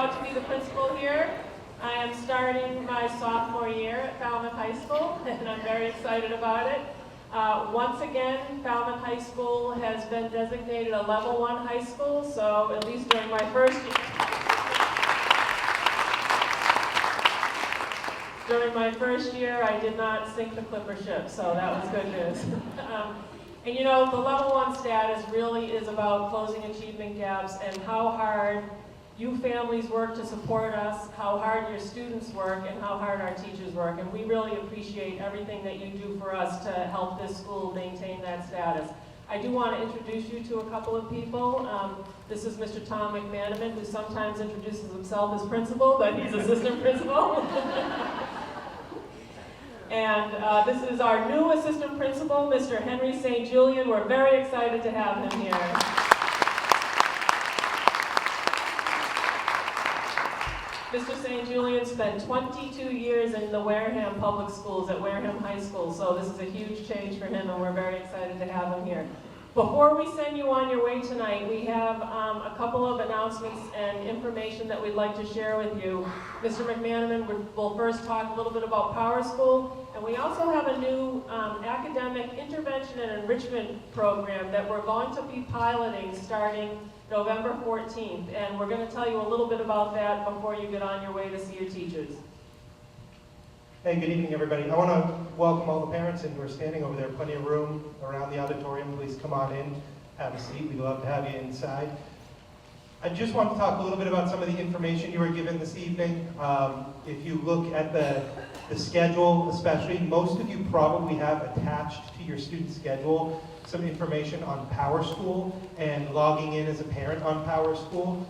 proud to be the principal here. I am starting my sophomore year at Falmouth High School, and I'm very excited about it. Once again, Falmouth High School has been designated a level 1 high school, so at least during my first year, I did not sink the Clipper ship, so that was good news. And you know, the level 1 status really is about closing achievement gaps and how hard you families work to support us, how hard your students work, and how hard our teachers work. And we really appreciate everything that you do for us to help this school maintain that status. I do want to introduce you to a couple of people. This is Mr. Tom McManaman, who sometimes introduces himself as principal, but he's assistant principal. And this is our new assistant principal, Mr. Henry St. Julian. We're very excited to have him here. Mr. St. Julian spent 22 years in the Wareham Public Schools at Wareham High School, so this is a huge change for him, and we're very excited to have him here. Before we send you on your way tonight, we have a couple of announcements and information that we'd like to share with you. Mr. McManaman will first talk a little bit about Power School, and we also have a new academic intervention and enrichment program that we're going to be piloting starting November 14th, and we're going to tell you a little bit about that before you get on your way to see your teachers. Hey, good evening, everybody. I want to welcome all the parents in who are standing over there. Plenty of room around the auditorium. Please come on in, have a seat. We'd love to have you inside. I just want to talk a little bit about some of the information you were given this evening. If you look at the schedule especially, most of you probably have attached to your student schedule some information on Power School and logging in as a parent on Power School.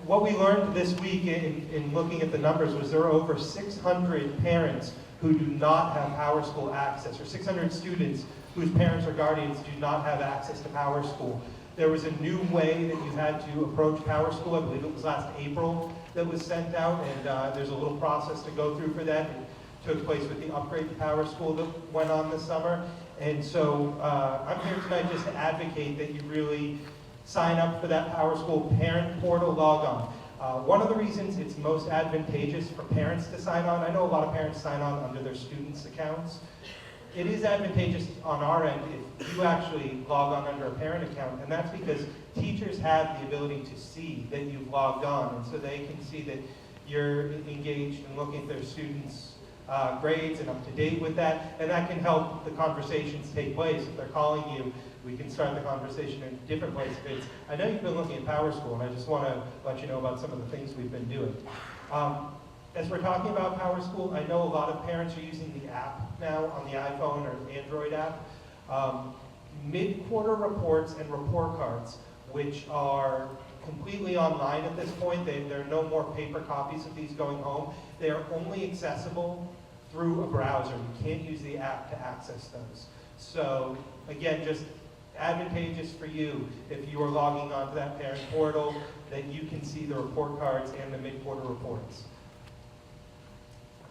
What we learned this week in looking at the numbers was there are over 600 parents who do not have Power School access, or 600 students whose parents or guardians do not have access to Power School. There was a new way that you had to approach Power School. I believe it was last April that was sent out, and there's a little process to go through for that. It took place with the upgrade to Power School that went on this summer. And so I'm here tonight just to advocate that you really sign up for that Power School parent portal log on. One of the reasons it's most advantageous for parents to sign on, I know a lot of parents sign on under their students' accounts. It is advantageous on our end if you actually log on under a parent account, and that's because teachers have the ability to see that you've logged on, and so they can see that you're engaged in looking at their students' grades and up to date with that, and that can help the conversations take place. If they're calling you, we can start the conversation in a different place. If it's, I know you've been looking at Power School, and I just want to let you know about some of the things we've been doing. As we're talking about Power School, I know a lot of parents are using the app now on the iPhone or Android app. Mid-quarter reports and report cards, which are completely online at this point. There are no more paper copies of these going home. They are only accessible through a browser. You can't use the app to access those. So again, just advantageous for you if you are logging onto that parent portal that you can see the report cards and the mid-quarter reports.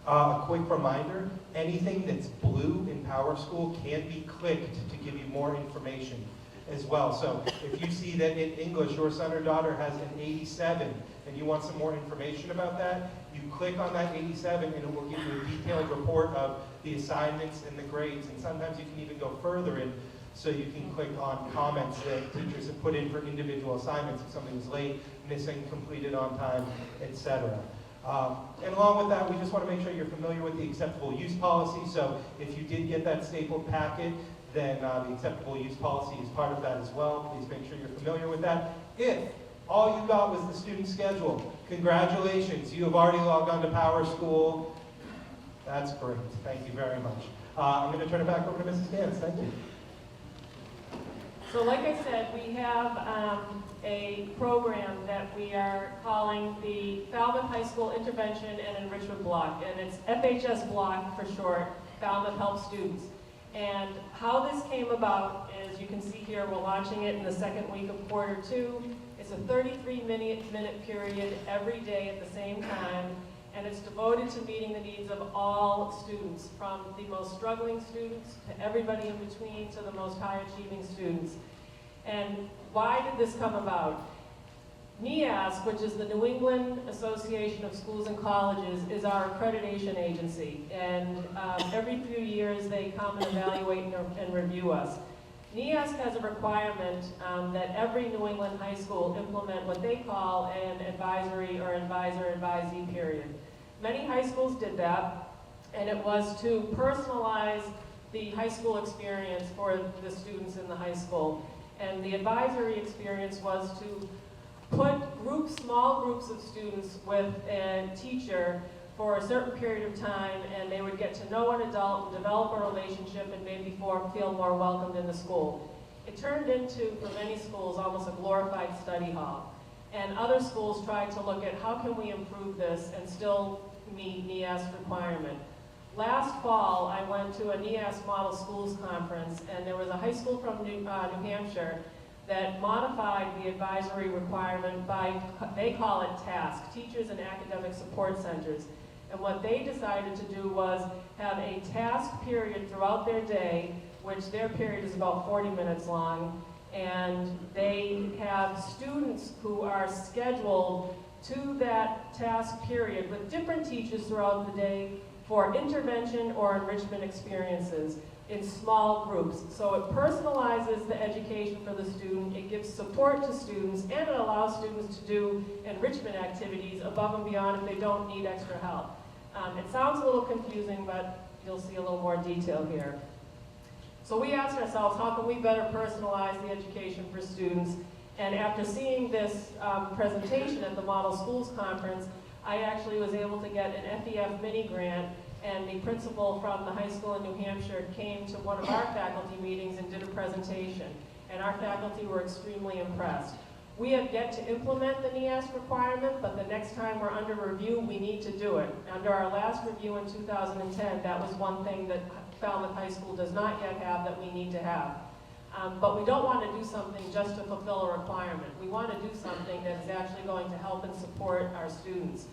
A quick reminder, anything that's blue in Power School can be clicked to give you more information as well. So if you see that in English your son or daughter has an 87 and you want some more information about that, you click on that 87 and it will give you a detailed report of the assignments and the grades. And sometimes you can even go further in, so you can click on comments that teachers have put in for individual assignments if something was late, missing, completed on time, etc. And along with that, we just want to make sure you're familiar with the acceptable use policy. So if you did get that stapled packet, then the acceptable use policy is part of that as well. Please make sure you're familiar with that. If all you got was the student schedule, congratulations, you have already logged on to Power School. That's great. Thank you very much. I'm going to turn it back over to Mrs. Gantz. Thank you. So like I said, we have a program that we are calling the Falmouth High School Intervention and Enrichment Block, and it's FHS Block for short, Falmouth Help Students. And how this came about is, you can see here, we're launching it in the second week of quarter 2. It's a 33-minute period every day at the same time, and it's devoted to meeting the needs of all students, from the most struggling students to everybody in between to the most high-achieving students. And why did this come about? NEASC, which is the New England Association of Schools and Colleges, is our accreditation agency. And every few years they come and evaluate and review us. NEASC has a requirement that every New England high school implement what they call an advisory or advisor-advisee period. Many high schools did that, and it was to personalize the high school experience for the students in the high school. And the advisory experience was to put small groups of students with a teacher for a certain period of time, and they would get to know an adult, develop a relationship, and maybe feel more welcomed in the school. It turned into, for many schools, almost a glorified study hall. And other schools tried to look at how can we improve this and still meet NEASC requirement. Last fall, I went to a NEASC Model Schools Conference, and there was a high school from New Hampshire that modified the advisory requirement by, they call it TASC, Teachers and Academic Support Centers. And what they decided to do was have a TASC period throughout their day, which their period is about 40 minutes long, and they have students who are scheduled to that TASC period with different teachers throughout the day for intervention or enrichment experiences in small groups. So it personalizes the education for the student, it gives support to students, and it allows students to do enrichment activities above and beyond if they don't need extra help. It sounds a little confusing, but you'll see a little more detail here. So we asked ourselves, how can we better personalize the education for students? And after seeing this presentation at the Model Schools Conference, I actually was able to get an FEF mini grant, and the principal from the high school in New Hampshire came to one of our faculty meetings and did a presentation. And our faculty were extremely impressed. We have yet to implement the NEASC requirement, but the next time we're under review, we need to do it. Under our last review in 2010, that was one thing that Falmouth High School does not yet have that we need to have. But we don't want to do something just to fulfill a requirement. We want to do something that is actually going to help and support our students.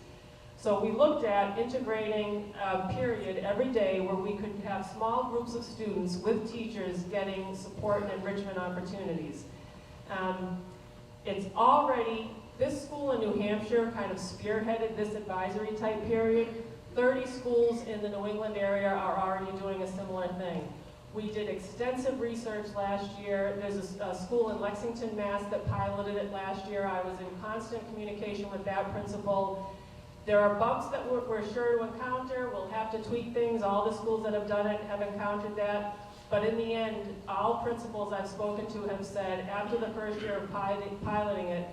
So we looked at integrating a period every day where we could have small groups of students with teachers getting support and enrichment opportunities. It's already, this school in New Hampshire kind of spearheaded this advisory type period. 30 schools in the New England area are already doing a similar thing. We did extensive research last year. There's a school in Lexington, Mass. that piloted it last year. I was in constant communication with that principal. There are bumps that we're sure to encounter. We'll have to tweak things. All the schools that have done it have encountered that. But in the end, all principals I've spoken to have said, after the first year of piloting it,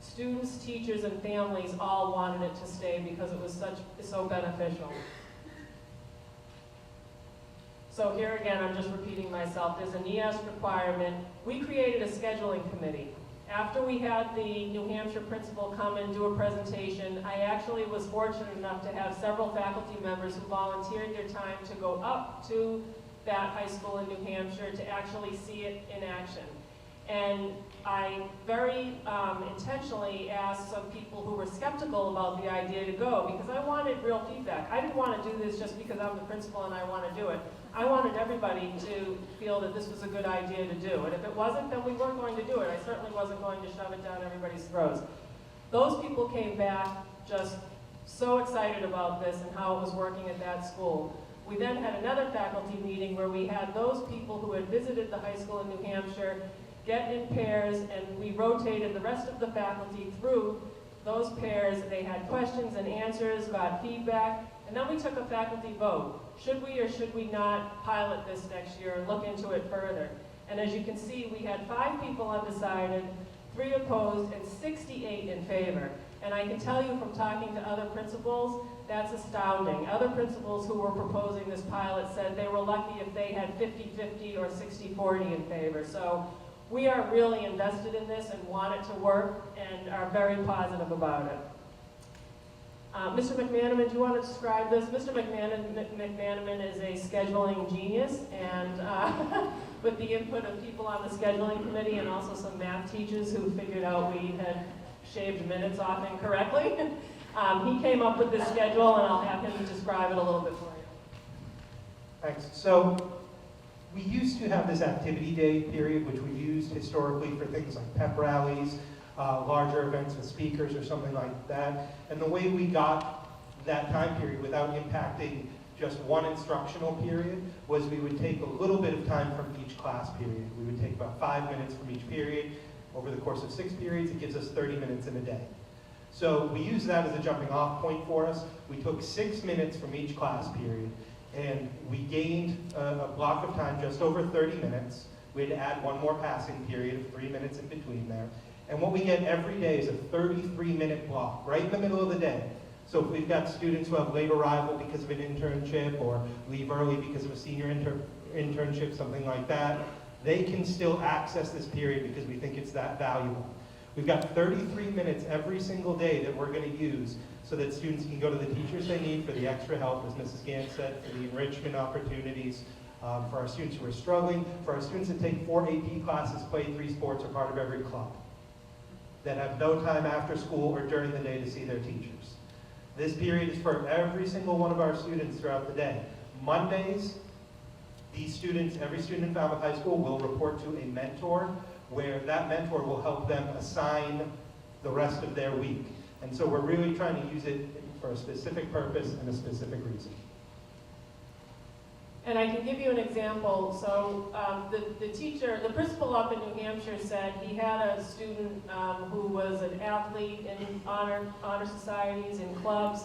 students, teachers, and families all wanted it to stay because it was so beneficial. So here again, I'm just repeating myself. There's a NEASC requirement. We created a scheduling committee. After we had the New Hampshire principal come and do a presentation, I actually was fortunate enough to have several faculty members who volunteered their time to go up to that high school in New Hampshire to actually see it in action. And I very intentionally asked some people who were skeptical about the idea to go because I wanted real feedback. I didn't want to do this just because I'm the principal and I want to do it. I wanted everybody to feel that this was a good idea to do. And if it wasn't, then we weren't going to do it. I certainly wasn't going to shove it down everybody's throats. Those people came back just so excited about this and how it was working at that school. We then had another faculty meeting where we had those people who had visited the high school in New Hampshire get in pairs, and we rotated the rest of the faculty through those pairs. They had questions and answers, got feedback, and then we took a faculty vote. Should we or should we not pilot this next year and look into it further? And as you can see, we had 5 people undecided, 3 opposed, and 68 in favor. And I can tell you from talking to other principals, that's astounding. Other principals who were proposing this pilot said they were lucky if they had 50-50 or 60-40 in favor. So we are really invested in this and want it to work and are very positive about it. Mr. McManaman, do you want to describe this? Mr. McManaman is a scheduling genius, and with the input of people on the scheduling committee and also some math teachers who figured out we had shaved minutes off incorrectly. He came up with this schedule, and I'll have him describe it a little bit for you. Thanks. So we used to have this activity day period, which we used historically for things like pep rallies, larger events with speakers or something like that. And the way we got that time period without impacting just one instructional period was we would take a little bit of time from each class period. We would take about 5 minutes from each period. Over the course of 6 periods, it gives us 30 minutes in a day. So we use that as a jumping off point for us. We took 6 minutes from each class period, and we gained a block of time just over 30 minutes. We had to add one more passing period of 3 minutes in between there. And what we get every day is a 33-minute block, right in the middle of the day. So if we've got students who have late arrival because of an internship or leave early because of a senior internship, something like that, they can still access this period because we think it's that valuable. We've got 33 minutes every single day that we're going to use so that students can go to the teachers they need for the extra help, as Mrs. Gant said, for the enrichment opportunities, for our students who are struggling, for our students that take 4 AP classes, play 3 sports, are part of every club, that have no time after school or during the day to see their teachers. This period is for every single one of our students throughout the day. Mondays, these students, every student in Falmouth High School will report to a mentor, where that mentor will help them assign the rest of their week. And so we're really trying to use it for a specific purpose and a specific reason. And I can give you an example. So the principal up in New Hampshire said he had a student who was an athlete in honor societies and clubs,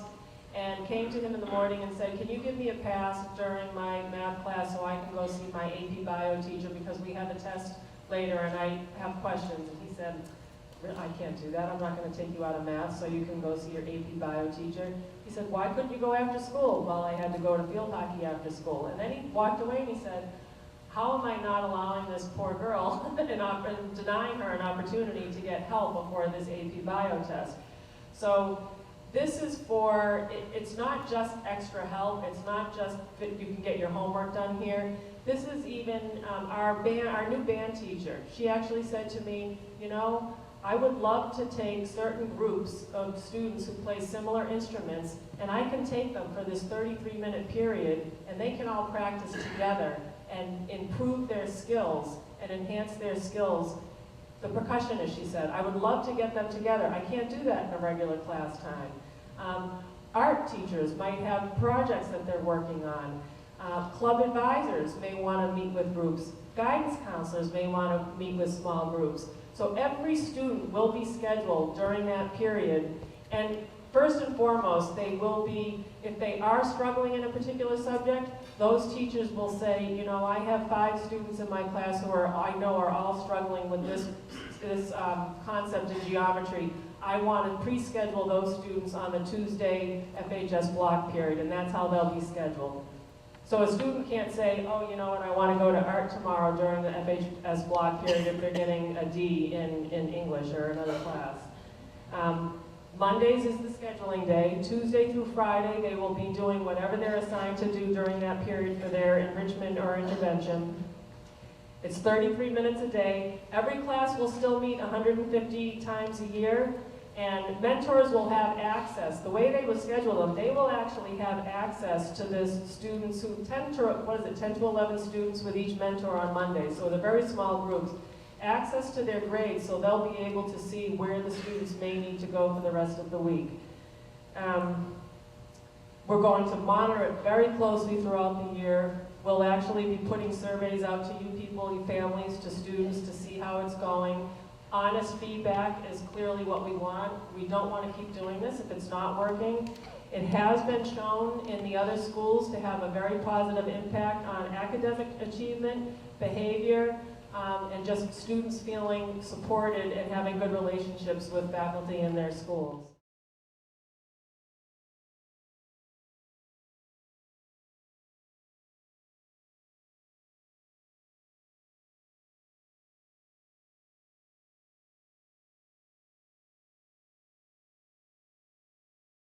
and came to him in the morning and said, can you give me a pass during my math class so I can go see my AP bio teacher because we have a test later and I have questions. And he said, I can't do that. I'm not going to take you out of math so you can go see your AP bio teacher. He said, why couldn't you go after school? Well, I had to go to field hockey after school. And then he walked away and he said, how am I not allowing this poor girl and denying her an opportunity to get help before this AP bio test? So this is for, it's not just extra help. It's not just that you can get your homework done here. This is even our new band teacher. She actually said to me, you know, I would love to take certain groups of students who play similar instruments, and I can take them for this 33-minute period, and they can all practice together and improve their skills and enhance their skills. The percussionist, she said, I would love to get them together. I can't do that in a regular class time. Art teachers might have projects that they're working on. Club advisors may want to meet with groups. Guidance counselors may want to meet with small groups. So every student will be scheduled during that period, and first and foremost, they will be, if they are struggling in a particular subject, those teachers will say, you know, I have 5 students in my class who I know are all struggling with this concept in geometry. I want to pre-schedule those students on the Tuesday FHS block period, and that's how they'll be scheduled. So a student can't say, oh, you know what, I want to go to art tomorrow during the FHS block period if they're getting a D in English or another class. Mondays is the scheduling day. Tuesday through Friday, they will be doing whatever they're assigned to do during that period for their enrichment or intervention. It's 33 minutes a day. Every class will still meet 150 times a year. And mentors will have access. The way they will schedule them, they will actually have access to this students who 10 to 11 students with each mentor on Monday. So they're very small groups. Access to their grades, so they'll be able to see where the students may need to go for the rest of the week. We're going to monitor it very closely throughout the year. We'll actually be putting surveys out to you people, you families, to students to see how it's going. Honest feedback is clearly what we want. We don't want to keep doing this if it's not working. It has been shown in the other schools to have a very positive impact on academic achievement, behavior, and just students feeling supported and having good relationships with faculty in their schools.